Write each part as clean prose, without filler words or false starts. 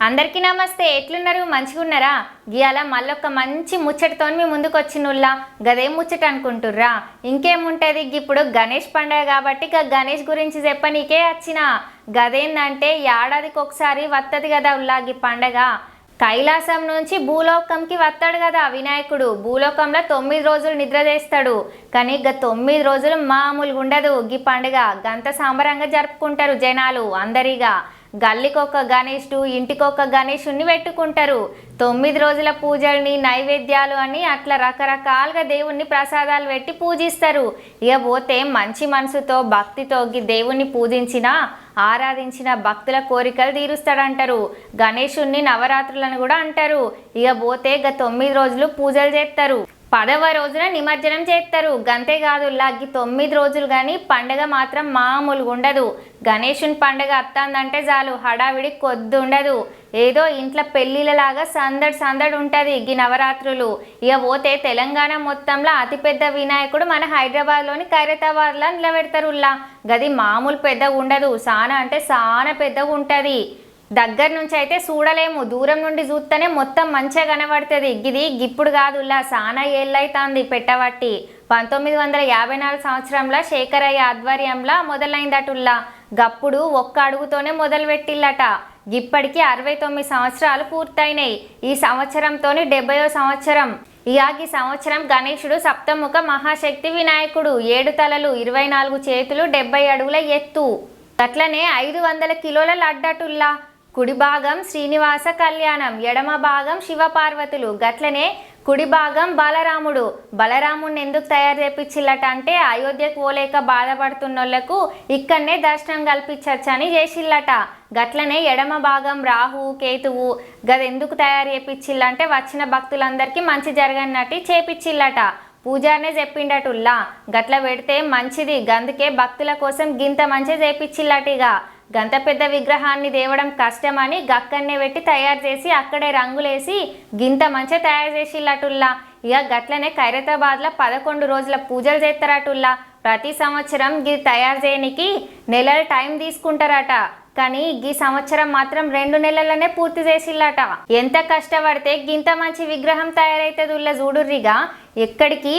అందరికీ నమస్తే. ఎట్లున్నారు? మంచిగున్నారా? గియాల మళ్ళొక్క మంచి ముచ్చటతో మీ ముందుకు వచ్చినుల్లా. గదేం ముచ్చట అనుకుంటుర్రా? ఇంకేముంటది, ఇప్పుడు గణేష్ పండుగ కాబట్టి గణేష్ గురించి చెప్పనీకే వచ్చిన. గదేందంటే ఏడాదికి ఒకసారి వత్తది కదా ఉల్లా ఈ పండగ. కైలాసం నుంచి భూలోకంకి వస్తాడు కదా వినాయకుడు. భూలోకంలో 9 రోజులు నిద్ర చేస్తాడు. కానీ 9 రోజులు మామూలుగా ఉండదు ఈ పండుగ. గంత సంబరంగా జరుపుకుంటారు జనాలు అందరిగా. గల్లీకొక గణేశుడు, ఇంటికొక గణేశుడిని పెట్టుకుంటారు. 9 రోజుల పూజల్ని, నైవేద్యాలు అని అట్లా రకరకాలుగా దేవుణ్ణి ప్రసాదాలు పెట్టి పూజిస్తారు. ఇక పోతే మంచి మనసుతో భక్తితో దేవుణ్ణి పూజించిన, ఆరాధించిన భక్తుల కోరికలు తీరుస్తాడంటారు. గణేశుణ్ణి నవరాత్రులను కూడా అంటారు. ఇక పోతే 9 రోజులు పూజలు చేస్తారు. 10వ రోజున నిమజ్జనం చేస్తారు. గంతే కాదు, 9 రోజులు కానీ పండగ మాత్రం మామూలుగా ఉండదు. గణేశుని పండగ అత్తందంటే చాలు హడావిడి కొద్ది ఉండదు. ఏదో ఇంట్లో పెళ్ళిళ్ళలాగా సందడి ఉంటుంది ఈ నవరాత్రులు. ఇక పోతే తెలంగాణ మొత్తంలో అతిపెద్ద వినాయకుడు మన హైదరాబాద్లోని ఖైరతాబాద్లో నిలబెడతారు. గది మామూలు పెద్దగా ఉండదు, చాలా అంటే చాలా పెద్దగా ఉంటుంది. దగ్గర నుంచి అయితే చూడలేము, దూరం నుండి చూస్తేనే మొత్తం మంచిగా కనబడుతుంది. ఇది ఇప్పుడు కాదు, చాలా ఏళ్ళైతుంది పెట్టబట్టి. 1954 సంవత్సరంలో శేఖరయ్య ఆధ్వర్యంలో మొదలైందటుల్లా. గప్పుడు ఒక్క అడుగుతోనే మొదలుపెట్టిల్లట. ఇప్పటికీ 69 సంవత్సరాలు పూర్తయినాయి. ఈ సంవత్సరంతో 70వ సంవత్సరం. ఈ సంవత్సరం గణేశుడు సప్తముఖ మహాశక్తి వినాయకుడు. 7 తలలు, 24 చేతులు, 70 అడుగుల ఎత్తు. అట్లనే 500 కిలోల లడ్డటుల్లా. కుడి భాగం శ్రీనివాస కళ్యాణం, ఎడమ భాగం శివపార్వతులు. గట్లనే కుడి భాగం బలరాముడు. బలరాముడిని ఎందుకు తయారు చేపించిల్లట అంటే అయోధ్యకు పోలేక బాధపడుతున్నోళ్లకు ఇక్కడనే దర్శనం కల్పించచ్చని చేసిల్లట. గట్లనే ఎడమ భాగం రాహు కేతువు. గదెందుకు తయారు చేపించిల్లంటే వచ్చిన భక్తులందరికీ మంచి జరగనట్టు చేపించిల్లట. పూజారనే చెప్పిండటుల్లా. గట్ల పెడితే మంచిది, గందుకే భక్తుల కోసం గింత మంచి చేపించిల్లటిగా. గంత పెద్ద విగ్రహాన్ని తేవడం కష్టమని గక్కన్నే పెట్టి తయారు చేసి అక్కడే రంగులేసి గింత మంచిగా తయారు చేసిల్లటుల్లా. ఇక గట్లనే ఖైరతాబాద్లో 11 రోజుల పూజలు చేస్తారటుల్లా. ప్రతి సంవత్సరం ఇది తయారు చేయడానికి నెలల టైం తీసుకుంటారట. కానీ ఈ సంవత్సరం మాత్రం 2 నెలలనే పూర్తి చేసిల్లట. ఎంత కష్టపడితే గింత మంచి విగ్రహం తయారైతుంది చూడుర్రిగా. ఎక్కడికి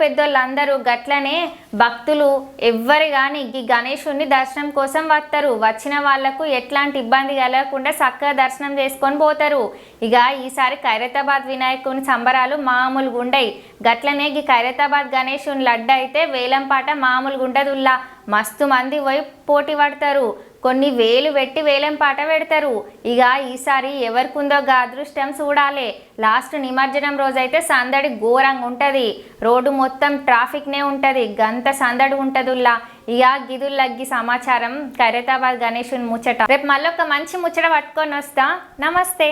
పెద్దోళ్ళందరూ గట్లనే భక్తులు ఎవ్వరు కానీ ఈ గణేశుని దర్శనం కోసం వస్తారు. వచ్చిన వాళ్లకు ఎట్లాంటి ఇబ్బంది కలగకుండా చక్కగా దర్శనం చేసుకొని పోతారు. ఇక ఈసారి ఖైరతాబాద్ వినాయకుని సంబరాలు మామూలుగా ఉండయి. గట్లనే ఈ ఖైరతాబాద్ గణేశుని లడ్డు అయితే వేలంపాట మామూలుగా ఉండదుల్లా. మస్తు మంది పోయి పోటీ పడతారు. కొన్ని వేలు పెట్టి వేలంపాట పెడతారు. ఇక ఈసారి ఎవరికుందో అదృష్టం చూడాలి. లాస్ట్ నిమజ్జనం రోజైతే సందడి ఘోరంగా ఉంటుంది. రోడ్డు మొత్తం ట్రాఫిక్నే ఉంటుంది. గంత సందడి ఉంటుందిల్లా. ఇక గిదుల్లగ్గి సమాచారం ఖైరతాబాద్ గణేశుని ముచ్చట. రేపు మళ్ళీ ఒక మంచి ముచ్చట పట్టుకొని వస్తా. నమస్తే.